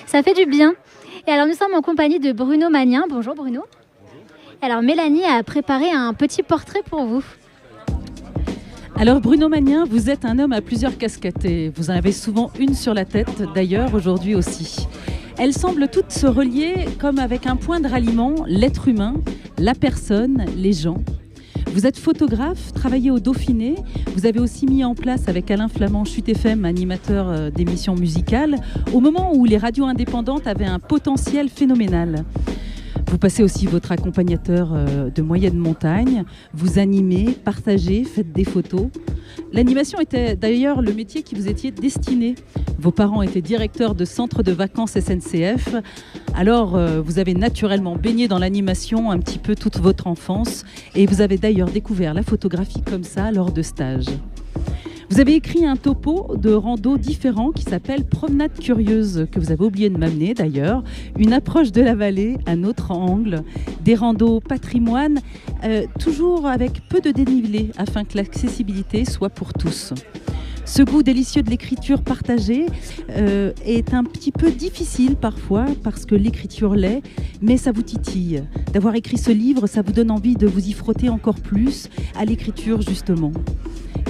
Ça fait du bien. Et alors nous sommes en compagnie de Bruno Magnin. Bonjour Bruno. Alors Mélanie a préparé un petit portrait pour vous. Alors Bruno Magnin, vous êtes un homme à plusieurs casquettes et vous en avez souvent une sur la tête, d'ailleurs aujourd'hui aussi. Elles semblent toutes se relier comme avec un point de ralliement, l'être humain, la personne, les gens. Vous êtes photographe, travaillez au Dauphiné. Vous avez aussi mis en place avec Alain Flamand, Chute FM, animateur d'émissions musicales, au moment où les radios indépendantes avaient un potentiel phénoménal. Vous passez aussi votre accompagnateur de moyenne montagne. Vous animez, partagez, faites des photos. L'animation était d'ailleurs le métier qui vous étiez destiné. Vos parents étaient directeurs de centre de vacances SNCF. Alors, vous avez naturellement baigné dans l'animation un petit peu toute votre enfance. Et vous avez d'ailleurs découvert la photographie comme ça lors de stages. Vous avez écrit un topo de rando différent qui s'appelle Promenade curieuse, que vous avez oublié de m'amener d'ailleurs. Une approche de la vallée, un autre angle, des randos patrimoine, toujours avec peu de dénivelé afin que l'accessibilité soit pour tous. Ce goût délicieux de l'écriture partagée est un petit peu difficile parfois parce que l'écriture l'est, mais ça vous titille. D'avoir écrit ce livre, ça vous donne envie de vous y frotter encore plus à l'écriture justement.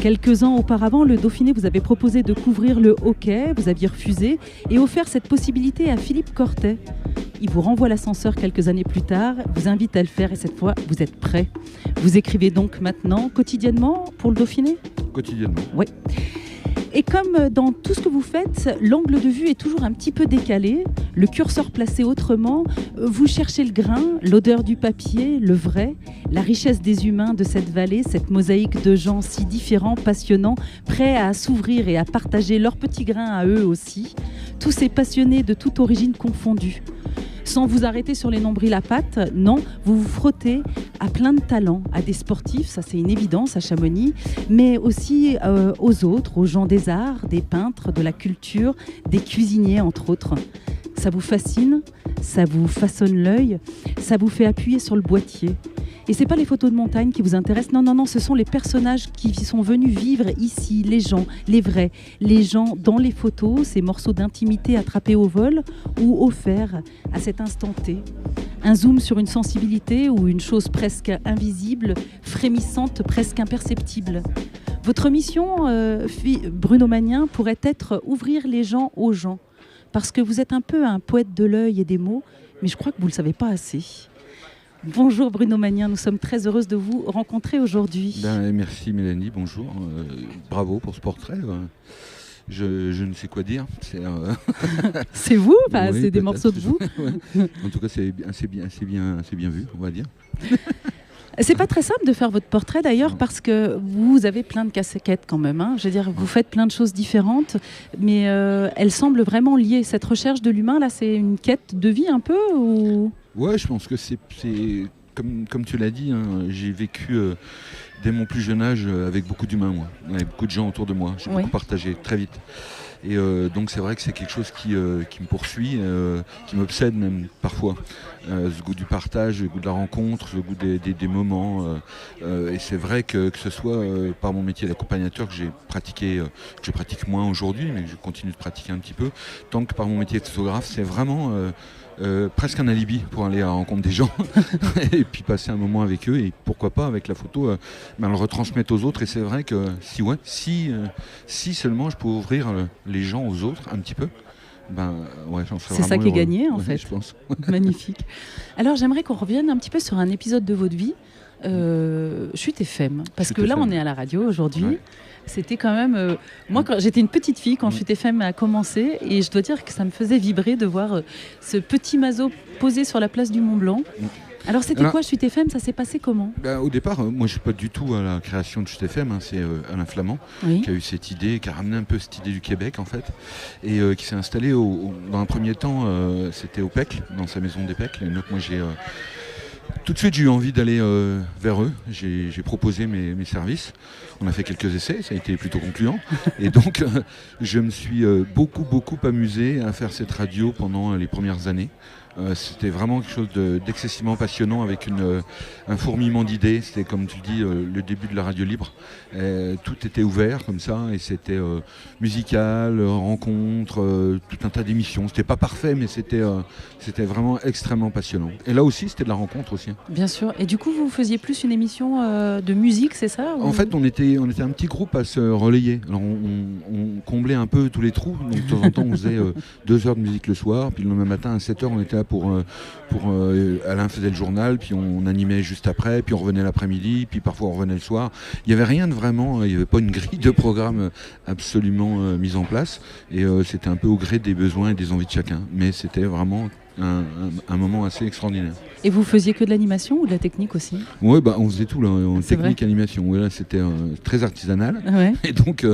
Quelques ans auparavant, le Dauphiné vous avait proposé de couvrir le hockey, vous aviez refusé et offert cette possibilité à Philippe Cortet. Il vous renvoie l'ascenseur quelques années plus tard, vous invite à le faire et cette fois, vous êtes prêt. Vous écrivez donc maintenant, quotidiennement, pour le Dauphiné ? Quotidiennement. Oui. Et comme dans tout ce que vous faites, l'angle de vue est toujours un petit peu décalé, le curseur placé autrement, vous cherchez le grain, l'odeur du papier, le vrai, la richesse des humains de cette vallée, cette mosaïque de gens si différents, passionnants, prêts à s'ouvrir et à partager leurs petits grains à eux aussi, tous ces passionnés de toute origine confondue. Sans vous arrêter sur les nombrils à pattes, non, vous vous frottez à plein de talents, à des sportifs, ça c'est une évidence à Chamonix, mais aussi aux autres, aux gens des arts, des peintres, de la culture, des cuisiniers entre autres. Ça vous fascine, ça vous façonne l'œil, ça vous fait appuyer sur le boîtier. Et c'est pas les photos de montagne qui vous intéressent, non, ce sont les personnages qui sont venus vivre ici, les gens, les vrais, les gens dans les photos, ces morceaux d'intimité attrapés au vol ou offerts à cet instant T. Un zoom sur une sensibilité ou une chose presque invisible, frémissante, presque imperceptible. Votre mission, Bruno Magnin, pourrait être ouvrir les gens aux gens, parce que vous êtes un peu un poète de l'œil et des mots, mais je crois que vous ne le savez pas assez. Bonjour Bruno Magnin, nous sommes très heureuses de vous rencontrer aujourd'hui. Merci Mélanie, bonjour. Bravo pour ce portrait. Je ne sais quoi dire. C'est vous, enfin, oui, c'est des morceaux de vous. Ouais. En tout cas, c'est bien vu, on va dire. C'est pas très simple de faire votre portrait d'ailleurs parce que vous avez plein de casquettes quand même. Hein. Je veux dire, vous faites plein de choses différentes, mais elles semblent vraiment liées. Cette recherche de l'humain, là, c'est une quête de vie un peu ou... Ouais, je pense que c'est comme tu l'as dit, hein, j'ai vécu dès mon plus jeune âge avec beaucoup d'humains, moi, avec beaucoup de gens autour de moi. J'ai beaucoup partagé très vite. Et donc c'est vrai que c'est quelque chose qui me poursuit, qui m'obsède même parfois. Ce goût du partage, le goût de la rencontre, le goût des moments. Et c'est vrai que ce soit par mon métier d'accompagnateur que j'ai pratiqué, que je pratique moins aujourd'hui, mais que je continue de pratiquer un petit peu, tant que par mon métier de photographe, c'est vraiment presque un alibi pour aller à la rencontre des gens et puis passer un moment avec eux et pourquoi pas avec la photo le retransmettre aux autres. Et c'est vrai que si seulement je pouvais ouvrir les gens aux autres un petit peu, j'en serais c'est ça qui est heureux. gagné en fait. Je pense. Magnifique. Alors j'aimerais qu'on revienne un petit peu sur un épisode de votre vie, Chute FM, parce que là on est à la radio aujourd'hui. Ouais. C'était quand même... moi, j'étais une petite fille quand Chute FM a commencé et je dois dire que ça me faisait vibrer de voir ce petit mazo posé sur la place du Mont Blanc. Alors c'était quoi Chute FM? Ça s'est passé comment? Au départ, moi je suis pas du tout à la création de Chute FM, hein, c'est Alain Flamand qui a eu cette idée, qui a ramené un peu cette idée du Québec en fait, et qui s'est installé dans un premier temps, c'était au PEC, dans sa maison des PEC. Et donc moi tout de suite j'ai eu envie d'aller vers eux, j'ai proposé mes services, on a fait quelques essais, ça a été plutôt concluant, et donc je me suis beaucoup amusé à faire cette radio pendant les premières années. C'était vraiment quelque chose d'excessivement passionnant avec un fourmillement d'idées. C'était comme tu le dis, le début de la radio libre. Tout était ouvert comme ça et c'était musical, rencontre, tout un tas d'émissions. C'était pas parfait mais c'était vraiment extrêmement passionnant. Et là aussi c'était de la rencontre aussi. Bien sûr. Et du coup vous faisiez plus une émission de musique, c'est ça ou... En fait on était un petit groupe à se relayer. Alors on comblait un peu tous les trous. Donc de temps en temps on faisait 2 heures de musique le soir, puis le lendemain matin à 7 heures on était là pour Alain faisait le journal, puis on animait juste après, puis on revenait l'après-midi, puis parfois on revenait le soir. Il n'y avait rien de vraiment, il n'y avait pas une grille de programme absolument mise en place, et c'était un peu au gré des besoins et des envies de chacun, mais c'était vraiment un moment assez extraordinaire. Et vous faisiez que de l'animation ou de la technique aussi? Oui, on faisait tout là, technique, animation. Ouais, là, c'était très artisanal. Ouais. Et donc,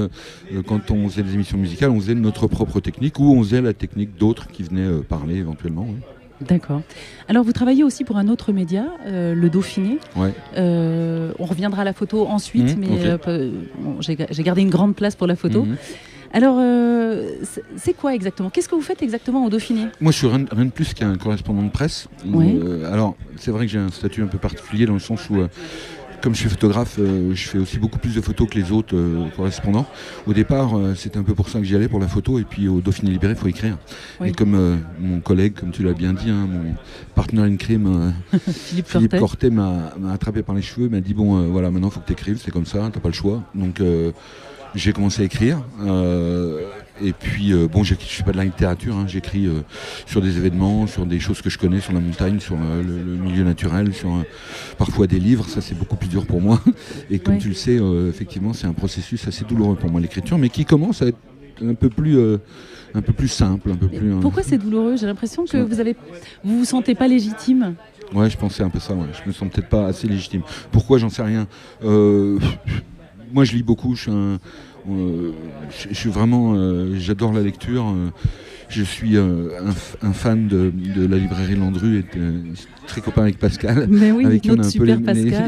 quand on faisait des émissions musicales, on faisait notre propre technique ou on faisait la technique d'autres qui venaient parler éventuellement. Ouais. D'accord. Alors, vous travaillez aussi pour un autre média, le Dauphiné. Ouais. On reviendra à la photo ensuite, mais okay. J'ai gardé une grande place pour la photo. Alors, c'est quoi exactement? Qu'est-ce que vous faites exactement au Dauphiné? Moi, je suis rien de plus qu'un correspondant de presse. Oui. Alors, c'est vrai que j'ai un statut un peu particulier dans le sens où, comme je suis photographe, je fais aussi beaucoup plus de photos que les autres correspondants. Au départ, c'était un peu pour ça que j'y allais, pour la photo. Et puis, au Dauphiné Libéré, il faut écrire. Oui. Et comme mon collègue, comme tu l'as bien dit, mon partner in crime, Philippe Cortet m'a attrapé par les cheveux, m'a dit, bon, voilà, maintenant, il faut que tu écrives, c'est comme ça, t'as pas le choix. Donc, j'ai commencé à écrire. Et puis, je suis pas de la littérature, hein, j'écris sur des événements, sur des choses que je connais, sur la montagne, sur le milieu naturel, sur parfois des livres, ça c'est beaucoup plus dur pour moi. Et comme tu le sais, effectivement, c'est un processus assez douloureux pour moi, l'écriture, mais qui commence à être un peu plus simple. Un peu plus, pourquoi c'est douloureux? J'ai l'impression que vous vous sentez pas légitime. Ouais, je pensais un peu ça, ouais. Je me sens peut-être pas assez légitime. Pourquoi? J'en sais rien. Moi, je lis beaucoup. Je suis vraiment, j'adore la lecture. Je suis un fan de la librairie Landru et très copain avec Pascal, oui, avec qui on a un peu les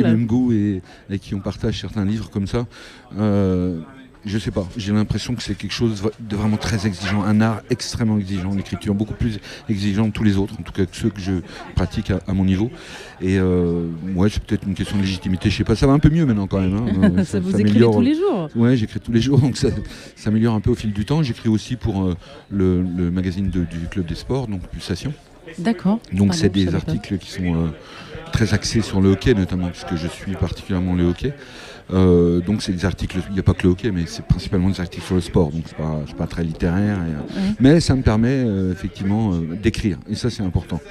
mêmes goûts et avec qui on partage certains livres comme ça. Je sais pas, j'ai l'impression que c'est quelque chose de vraiment très exigeant, un art extrêmement exigeant, l'écriture beaucoup plus exigeant que tous les autres, en tout cas que ceux que je pratique à mon niveau. Et ouais, c'est peut-être une question de légitimité, je sais pas, ça va un peu mieux maintenant quand même. Hein. ça vous écrivez tous les jours? Ouais, j'écris tous les jours, donc ça s'améliore un peu au fil du temps. J'écris aussi pour le magazine du Club des Sports, donc Pulsation. D'accord. Donc c'est des articles qui sont très axés sur le hockey notamment, puisque je suis particulièrement le hockey. Donc c'est des articles, il n'y a pas que le hockey, mais c'est principalement des articles sur le sport, donc c'est pas très littéraire, mais ça me permet effectivement d'écrire, et ça c'est important.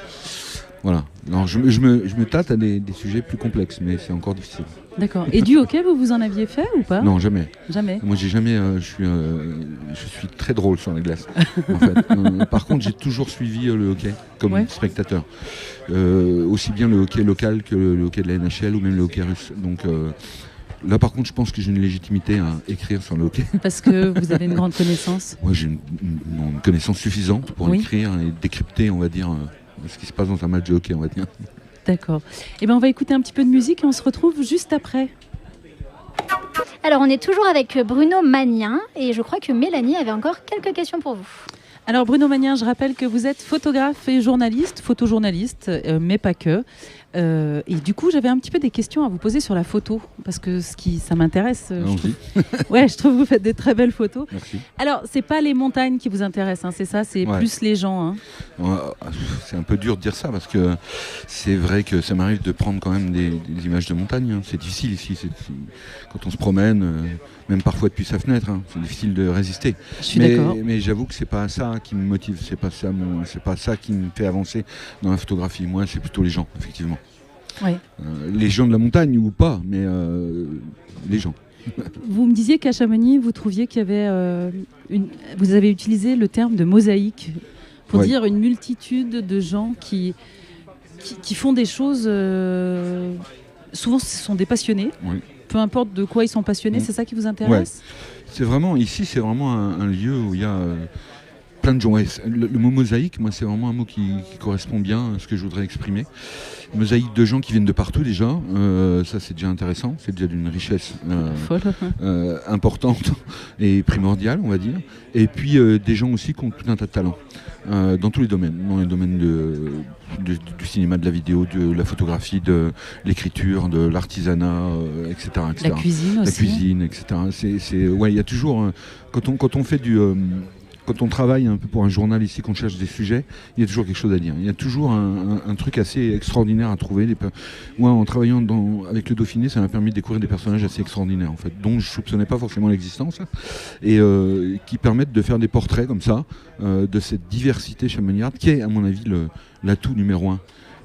Voilà. Alors je me tâte à des sujets plus complexes, mais c'est encore difficile. D'accord. Et du hockey, vous en aviez fait ou pas? Non, jamais. Jamais. Moi, j'ai jamais. Je suis très drôle sur la glace. En fait. Par contre, j'ai toujours suivi le hockey comme spectateur, aussi bien le hockey local que le hockey de la NHL ou même le hockey russe. Donc là, par contre, je pense que j'ai une légitimité à écrire sur le hockey. Parce que vous avez une grande connaissance. Moi, j'ai une connaissance suffisante pour écrire et décrypter, on va dire, ce qui se passe dans un match de hockey, on va dire. D'accord. Eh bien, on va écouter un petit peu de musique et on se retrouve juste après. Alors, on est toujours avec Bruno Magnien et je crois que Mélanie avait encore quelques questions pour vous. Alors, Bruno Magnien, je rappelle que vous êtes photographe et journaliste, photojournaliste, mais pas que. Et du coup, j'avais un petit peu des questions à vous poser sur la photo, parce que ça m'intéresse. Je trouve que vous faites des très belles photos. Merci. Alors, c'est pas les montagnes qui vous intéressent, hein, c'est ça, c'est plus les gens. Hein. C'est un peu dur de dire ça, parce que c'est vrai que ça m'arrive de prendre quand même des images de montagne. Hein. C'est difficile ici, quand on se promène, même parfois depuis sa fenêtre, hein, c'est difficile de résister. Je suis d'accord. Mais j'avoue que c'est pas ça qui me motive, c'est pas ça qui me fait avancer dans la photographie. Moi, c'est plutôt les gens, effectivement. Ouais. Les gens de la montagne ou pas, mais les gens. Vous me disiez qu'à Chamonix, vous trouviez qu'il y avait vous avez utilisé le terme de mosaïque pour dire une multitude de gens qui font des choses. Souvent, ce sont des passionnés. Oui. Peu importe de quoi ils sont passionnés, c'est ça qui vous intéresse? Ici, c'est vraiment un lieu où il y a plein de gens. Ouais, le mot mosaïque, moi, c'est vraiment un mot qui correspond bien à ce que je voudrais exprimer. Mosaïque de gens qui viennent de partout déjà. Ça, c'est déjà intéressant. C'est déjà d'une richesse importante et primordiale, on va dire. Et puis des gens aussi qui ont tout un tas de talents. Dans tous les domaines. Dans les domaines du cinéma, de la vidéo, de la photographie, de l'écriture, de l'artisanat, etc., etc. La cuisine aussi. La cuisine, etc. Ouais, il y a toujours... quand on fait quand on travaille un peu pour un journal ici, qu'on cherche des sujets, il y a toujours quelque chose à dire. Il y a toujours un truc assez extraordinaire à trouver. Moi, en travaillant avec le Dauphiné, ça m'a permis de découvrir des personnages assez extraordinaires, en fait, dont je ne soupçonnais pas forcément l'existence, et qui permettent de faire des portraits comme ça, de cette diversité chamoniarde, qui est, à mon avis, l'atout numéro 1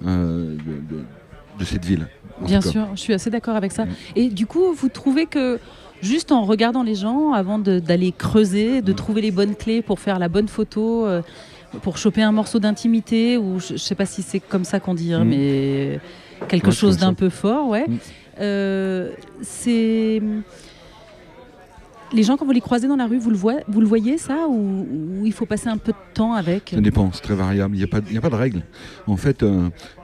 de cette ville. Bien sûr, je suis assez d'accord avec ça. Et du coup, vous trouvez que juste en regardant les gens, avant d'aller creuser, de trouver les bonnes clés pour faire la bonne photo, pour choper un morceau d'intimité, ou je ne sais pas si c'est comme ça qu'on dit, mais quelque chose d'un peu fort, ouais. C'est... Les gens, quand vous les croisez dans la rue, vous le voyez ça, ou il faut passer un peu de temps avec? Ça dépend, c'est très variable, il n'y a pas de règle. En fait,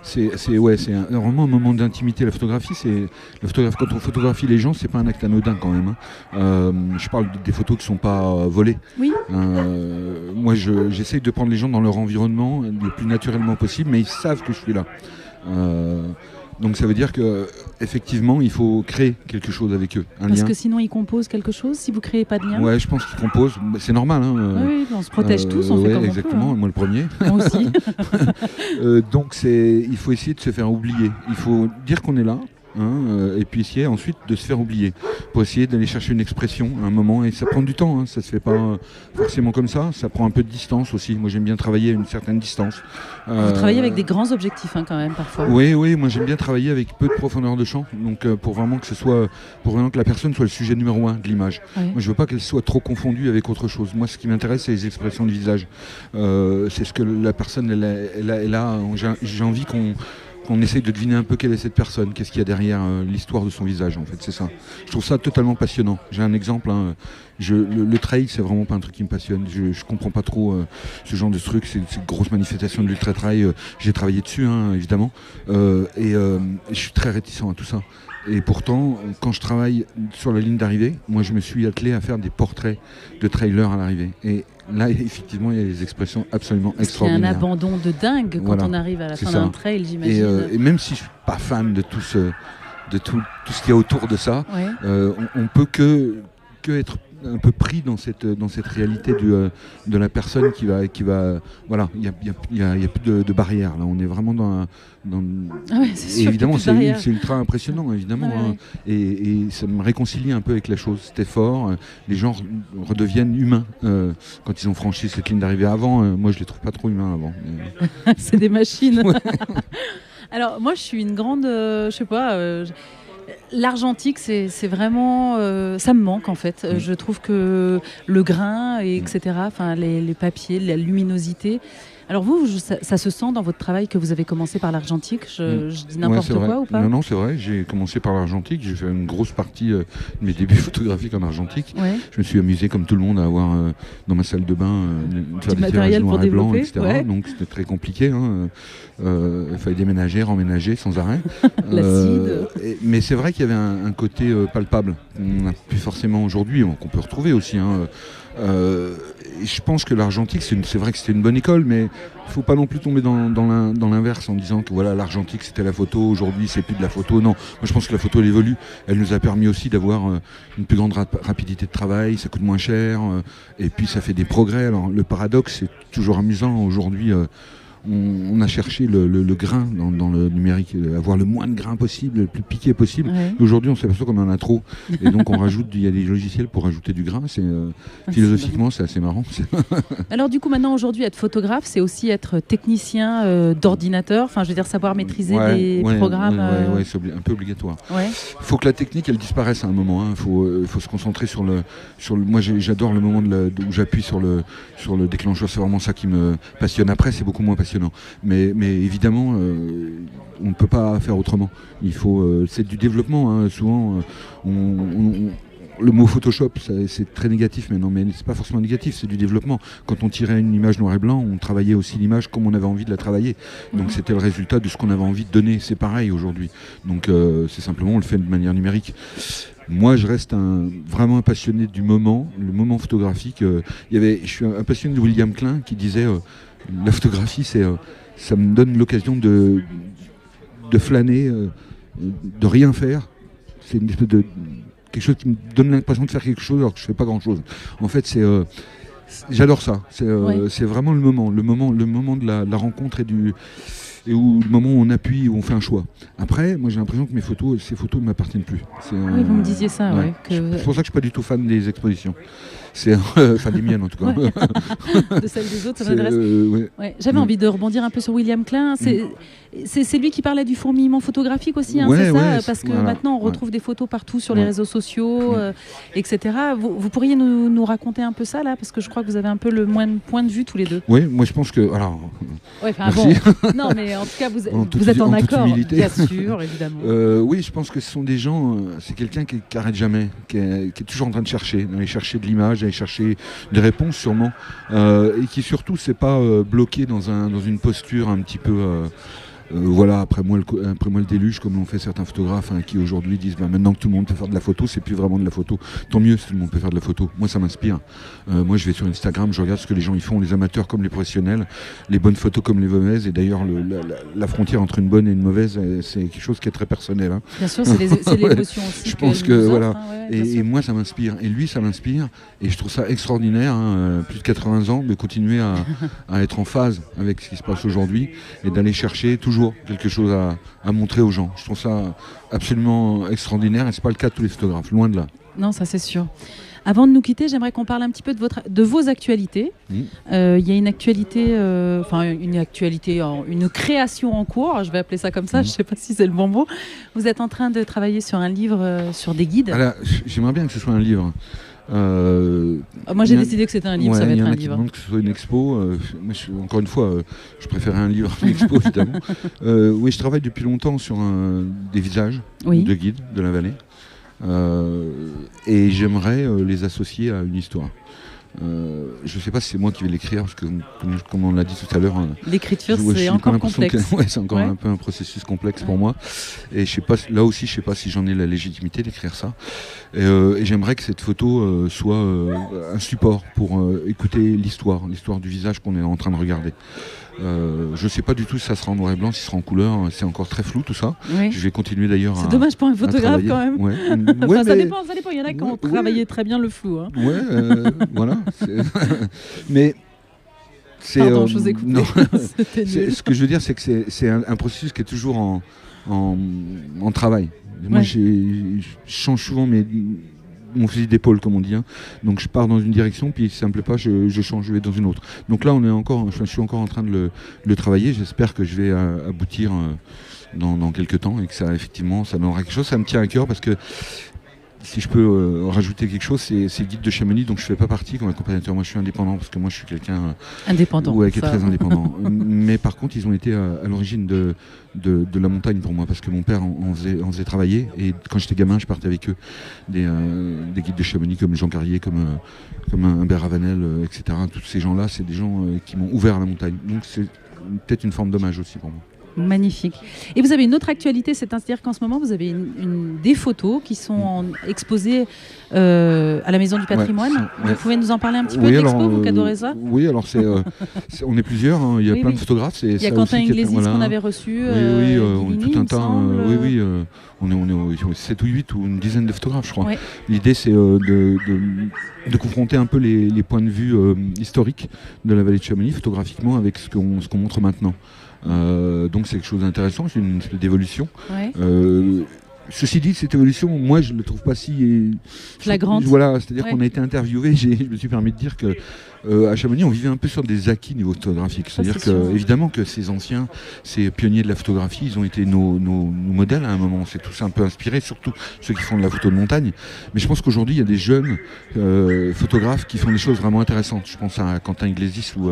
c'est vraiment un moment d'intimité. La photographie, quand on photographie les gens, c'est pas un acte anodin quand même. Je parle des photos qui ne sont pas volées. Oui. Moi, j'essaye de prendre les gens dans leur environnement le plus naturellement possible, mais ils savent que je suis là. Donc ça veut dire qu'effectivement, il faut créer quelque chose avec eux, un lien. Parce que sinon, ils composent quelque chose si vous ne créez pas de lien. Ouais, je pense qu'ils composent. C'est normal. Oui, on se protège tous, on fait comme exactement, on peut. Moi le premier. Moi aussi. Donc il faut essayer de se faire oublier. Il faut dire qu'on est là. Et puis essayer ensuite de se faire oublier pour essayer d'aller chercher une expression à un moment, et ça prend du temps, ça se fait pas forcément comme ça prend un peu de distance aussi. Moi j'aime bien travailler à une certaine distance. Vous travaillez avec des grands objectifs quand même parfois. Oui, moi j'aime bien travailler avec peu de profondeur de champ, donc pour vraiment que la personne soit le sujet numéro 1 de l'image. Oui. Moi je veux pas qu'elle soit trop confondue avec autre chose. Moi ce qui m'intéresse, c'est les expressions de visage. C'est ce que la personne elle a. J'ai envie qu'on essaye de deviner un peu quelle est cette personne, qu'est-ce qu'il y a derrière l'histoire de son visage, en fait, c'est ça. Je trouve ça totalement passionnant. J'ai un exemple, le trail, c'est vraiment pas un truc qui me passionne. Je comprends pas trop ce genre de truc, ces grosses manifestations de l'ultra-trail. J'ai travaillé dessus, évidemment, et je suis très réticent à tout ça. Et pourtant, quand je travaille sur la ligne d'arrivée, moi je me suis attelé à faire des portraits de trailers à l'arrivée. Et là, effectivement, il y a des expressions absolument extraordinaires. Il y a un abandon de dingue quand on arrive à la fin d'un trail, j'imagine. Et même si je ne suis pas fan de tout ce qu'il y a autour de ça, on peut que être un peu pris dans cette réalité de la personne qui va voilà, il y a plus de barrières là, on est vraiment dans c'est sûr, évidemment c'est ultra impressionnant évidemment, et ça me réconcilie un peu avec la chose, cet effort, les gens redeviennent humains quand ils ont franchi cette ligne d'arrivée. Avant, moi je les trouve pas trop humains avant. C'est des machines. Alors moi je suis une grande, je sais pas, l'argentique, c'est vraiment... ça me manque, en fait. Je trouve que le grain, etc., les papiers, la luminosité... Alors vous, ça se sent dans votre travail que vous avez commencé par l'argentique. Je dis n'importe quoi ou pas? Non, c'est vrai. J'ai commencé par l'argentique. J'ai fait une grosse partie de mes débuts photographiques en argentique. Ouais. Je me suis amusé, comme tout le monde, à avoir dans ma salle de bain du matériel pour développer, etc. Ouais. Donc c'était très compliqué. Il fallait déménager, remménager sans arrêt. L'acide. Mais c'est vrai qu'il y avait un côté palpable qu'on n'a plus forcément aujourd'hui, qu'on peut retrouver aussi. Et je pense que l'argentique, c'est vrai que c'était une bonne école, mais il ne faut pas non plus tomber dans l'inverse en disant que voilà, l'argentique c'était la photo, aujourd'hui c'est plus de la photo. Non, moi je pense que la photo elle évolue, elle nous a permis aussi d'avoir une plus grande rapidité de travail, ça coûte moins cher, et puis ça fait des progrès. Alors le paradoxe, c'est toujours amusant aujourd'hui. On a cherché le grain dans le numérique, avoir le moins de grain possible, le plus piqué possible. Ouais. Aujourd'hui, on s'aperçoit qu'on en a trop. Et donc, il y a des logiciels pour rajouter du grain. Philosophiquement, c'est assez marrant. Alors, du coup, maintenant, aujourd'hui, être photographe, c'est aussi être technicien d'ordinateur. Enfin, je veux dire, savoir maîtriser des programmes. Oui, c'est un peu obligatoire. Il faut que la technique, elle disparaisse à un moment. Il faut se concentrer sur le. Moi, j'adore le moment où j'appuie sur le déclencheur. C'est vraiment ça qui me passionne. Après, c'est beaucoup moins passionnant. Mais évidemment, on ne peut pas faire autrement. C'est du développement. Souvent, le mot Photoshop, c'est très négatif maintenant, mais c'est pas forcément négatif, c'est du développement. Quand on tirait une image noir et blanc, on travaillait aussi l'image comme on avait envie de la travailler. Donc c'était le résultat de ce qu'on avait envie de donner. C'est pareil aujourd'hui. Donc c'est simplement, on le fait de manière numérique. Moi, je reste vraiment un passionné du moment, le moment photographique. Je suis un passionné de William Klein qui disait la photographie, ça me donne l'occasion de flâner, de rien faire. C'est une espèce de quelque chose qui me donne l'impression de faire quelque chose alors que je ne fais pas grand-chose. En fait, j'adore ça. C'est vraiment le moment de la rencontre et où le moment où on appuie, où on fait un choix. Après, moi j'ai l'impression que ces photos ne m'appartiennent plus. Oui, vous me disiez ça. Ouais. C'est pour ça que je ne suis pas du tout fan des expositions. Enfin des miennes en tout cas. De celles des autres, ça m'intéresse. J'avais envie de rebondir un peu sur William Klein. C'est lui qui parlait du fourmillement photographique aussi, hein, c'est ça, parce que maintenant on retrouve des photos partout sur les réseaux sociaux, etc. Vous pourriez nous raconter un peu ça là, parce que je crois que vous avez un peu le même point de vue tous les deux. Oui, moi je pense que... Alors, merci. Non, mais en tout cas, vous êtes en accord, bien sûr, évidemment. Oui, je pense que ce sont des gens, c'est quelqu'un qui n'arrête jamais, qui est toujours en train de chercher, d'aller chercher de l'image, d'aller chercher des réponses sûrement, et qui surtout s'est pas bloqué dans une posture un petit peu... voilà, après moi le déluge, comme l'ont fait certains photographes qui aujourd'hui disent maintenant que tout le monde peut faire de la photo, c'est plus vraiment de la photo. Tant mieux si tout le monde peut faire de la photo. Moi ça m'inspire. Moi je vais sur Instagram, je regarde ce que les gens y font, les amateurs comme les professionnels, les bonnes photos comme les mauvaises. Et d'ailleurs la frontière entre une bonne et une mauvaise, c'est quelque chose qui est très personnel. Bien sûr, c'est l'émotion aussi. Je pense que voilà. Et moi ça m'inspire. Et lui ça m'inspire. Et je trouve ça extraordinaire, plus de 80 ans, de continuer à être en phase avec ce qui se passe aujourd'hui et d'aller chercher toujours quelque chose à montrer aux gens. Je trouve ça absolument extraordinaire et c'est pas le cas de tous les photographes, loin de là. Non, ça c'est sûr. Avant de nous quitter, j'aimerais qu'on parle un petit peu de vos actualités. Il y a une actualité, une création en cours, je vais appeler ça comme ça, je ne sais pas si c'est le bon mot. Vous êtes en train de travailler sur un livre sur des guides. Alors, j'aimerais bien que ce soit un livre. Moi j'ai décidé que c'était un livre, ça va être un livre. Que ce soit une expo, encore une fois, je préférais un livre à une expo évidemment. Oui, je travaille depuis longtemps sur des visages de guides de la vallée et j'aimerais les associer à une histoire. Je ne sais pas si c'est moi qui vais l'écrire, parce que comme on l'a dit tout à l'heure, l'écriture c'est encore complexe. C'est encore un peu un processus complexe pour moi. Et je sais pas, là aussi, je ne sais pas si j'en ai la légitimité d'écrire ça. Et j'aimerais que cette photo soit un support pour écouter l'histoire du visage qu'on est en train de regarder. Je ne sais pas du tout si ça sera en noir et blanc, si ça sera en couleur, c'est encore très flou tout ça. Je vais continuer d'ailleurs. C'est dommage pour un photographe quand même. Enfin, ça dépend, il y en a qui ont travaillé très bien le flou. Voilà. Mais c'est. Pardon, je vous écoute. Ce que je veux dire, c'est que c'est un processus qui est toujours en travail. Moi, je change souvent mon fusil d'épaule, comme on dit. Donc je pars dans une direction, puis si ça me plaît pas, je change, je vais dans une autre. Donc là, je suis encore en train de le travailler. J'espère que je vais aboutir dans quelques temps et que ça donnera quelque chose. Ça me tient à cœur parce que si je peux rajouter quelque chose, c'est le guide de Chamonix, donc je ne fais pas partie comme accompagnateur. Moi, je suis indépendant parce que moi, je suis quelqu'un indépendant, qui est très indépendant. Mais par contre, ils ont été à l'origine de la montagne pour moi, parce que mon père en faisait travailler. Et quand j'étais gamin, je partais avec eux des guides de Chamonix comme Jean Carrier, comme Humbert Ravanel, etc. Tous ces gens-là, c'est des gens qui m'ont ouvert à la montagne. Donc c'est peut-être une forme d'hommage aussi pour moi. Magnifique. Et vous avez une autre actualité, c'est-à-dire qu'en ce moment, vous avez des photos qui sont exposées à la Maison du Patrimoine. Vous pouvez nous en parler un petit peu de l'expo, vous qui adorez ça? Oui, alors on est plusieurs, il y a plein de photographes. Il y a Quentin Iglesias qu'on avait reçu. On est tout un tas. On est 7 ou 8 ou une dizaine de photographes, je crois. L'idée, c'est de confronter un peu les points de vue historiques de la vallée de Chamonix, photographiquement, avec ce qu'on montre maintenant. Donc c'est quelque chose d'intéressant, c'est une espèce d'évolution. Ceci dit, cette évolution, moi je ne la trouve pas si flagrante. Voilà, c'est-à-dire qu'on a été interviewé, je me suis permis de dire que à Chamonix, on vivait un peu sur des acquis niveau photographique. C'est-à-dire que, évidemment, que ces anciens, ces pionniers de la photographie, ils ont été nos modèles à un moment. On s'est tous un peu inspirés, surtout ceux qui font de la photo de montagne. Mais je pense qu'aujourd'hui, il y a des jeunes photographes qui font des choses vraiment intéressantes. Je pense à Quentin Iglesias ou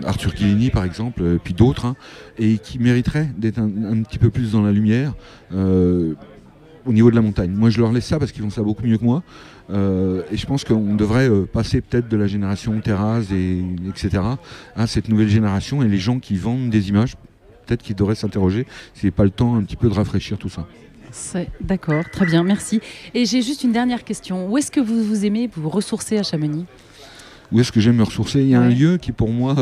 Arthur Guillini, par exemple, puis d'autres, et qui mériteraient d'être un petit peu plus dans la lumière. au niveau de la montagne. Moi, je leur laisse ça parce qu'ils font ça beaucoup mieux que moi. Et je pense qu'on devrait passer peut-être de la génération terrasse, etc., à cette nouvelle génération et les gens qui vendent des images, peut-être qu'ils devraient s'interroger s'il n'y a pas le temps un petit peu de rafraîchir tout ça. D'accord, très bien, merci. Et j'ai juste une dernière question. Où est-ce que vous aimez vous ressourcer à Chamonix ? Où est-ce que j'aime me ressourcer ? Il y a un lieu qui pour moi,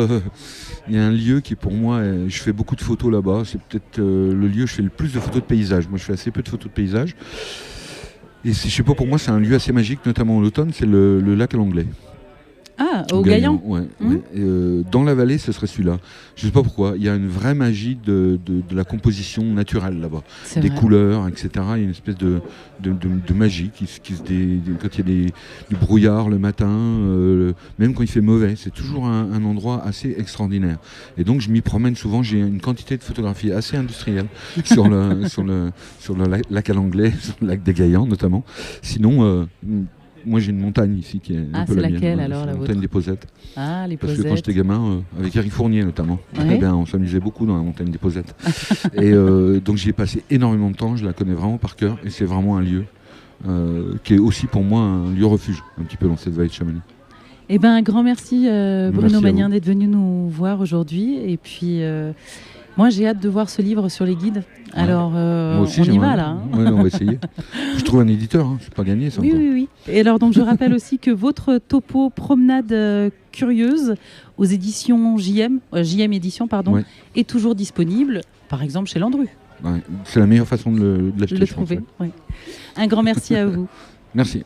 je fais beaucoup de photos là-bas. C'est peut-être le lieu où je fais le plus de photos de paysages. Moi, je fais assez peu de photos de paysages. Et je sais pas, pour moi, c'est un lieu assez magique, notamment en automne, c'est le lac à l'Anglais. Ah, au Gaillan. Ouais. Dans la vallée, ce serait celui-là. Je ne sais pas pourquoi. Il y a une vraie magie de la composition naturelle là-bas. Des couleurs, etc. Il y a une espèce de magie quand il y a du brouillard le matin, même quand il fait mauvais. C'est toujours un endroit assez extraordinaire. Et donc, je m'y promène souvent. J'ai une quantité de photographies assez industrielle sur le lac à l'Anglais, sur le lac des Gaillans notamment. Sinon... moi j'ai une montagne ici qui est un peu la mienne. Laquelle alors, la montagne des Posettes. Ah, les Parce Posettes. que quand j'étais gamin, avec Eric Fournier notamment, on s'amusait beaucoup dans la montagne des Posettes. Et donc j'y ai passé énormément de temps, je la connais vraiment par cœur et c'est vraiment un lieu qui est aussi pour moi un lieu refuge, un petit peu dans cette vallée de Chamonix. Eh ben, un grand merci Bruno Magnien d'être venu nous voir aujourd'hui. Et puis moi j'ai hâte de voir ce livre sur les guides. Alors moi aussi, on y va là. Ouais, on va essayer. Je trouve un éditeur, c'est pas gagné ça. Oui. Et alors donc je rappelle aussi que votre topo Promenade curieuse aux éditions JM édition est toujours disponible, par exemple chez Landru. Ouais, c'est la meilleure façon de l'acheter. Le trouver. Un grand merci à vous. Merci.